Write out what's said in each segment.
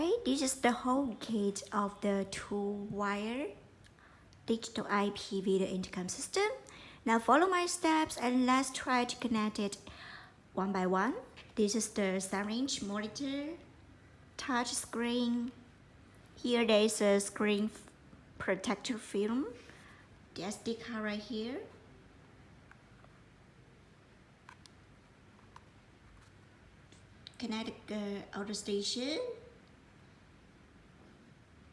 Alright, this is the whole kit of the 2-wire digital IP video intercom system. Now follow my steps and let's try to connect it one by one. This is the 7-inch monitor, touch screen. Here there is a screen protector film, the SD card right here. Connect the outer station,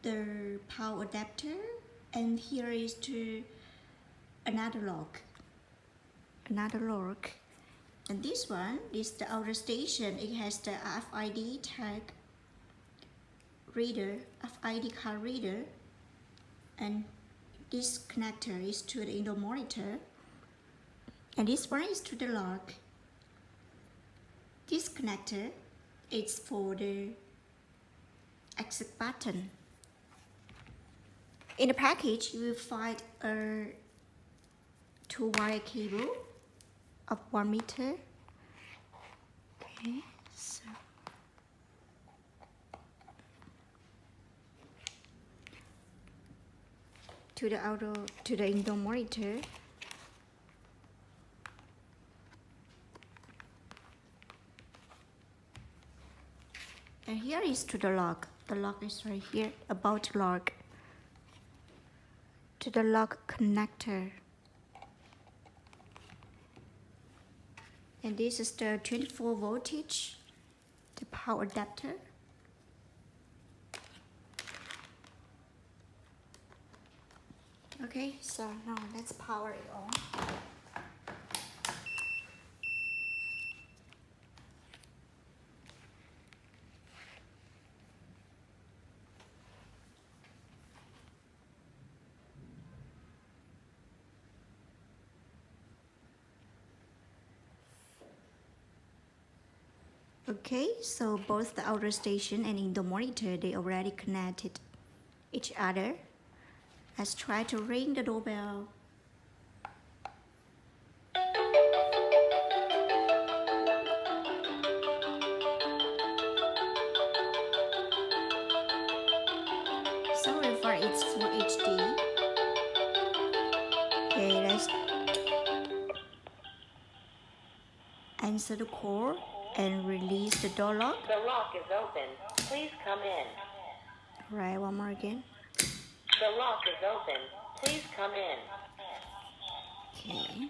the power adapter, and here is to another lock. And this one is the outer station. It has the RFID tag reader, RFID card reader, and this connector is to the indoor monitor, and this one is to the lock. This connector is for the exit button. In the package, you will find a 2-wire cable of 1 meter. Okay, so to the indoor monitor. And here is to the lock. The lock is right here, about lock. To the lock connector. And this is the 24 voltage, the power adapter. Okay, so now let's power it on. Okay, so both the outer station and indoor monitor, they already connected each other. Let's try to ring the doorbell. Sorry for its full HD. Okay, let's answer the call and release the door lock. The lock is open. Please come in. Right, one more again. The lock is open. Please come in. Okay.